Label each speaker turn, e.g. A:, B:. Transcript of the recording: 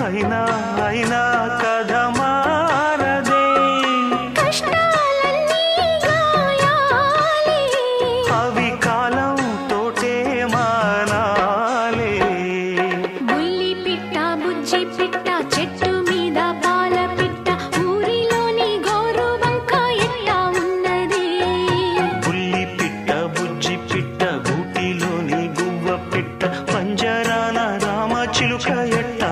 A: అయినా అయినా కథ మారదే,
B: కష్టాలన్నీ గాయాలే,
A: అవి కాలం తోటే మానాలే.
B: బుల్లి పిట్ట బుజ్జి పిట్ట చెట్టు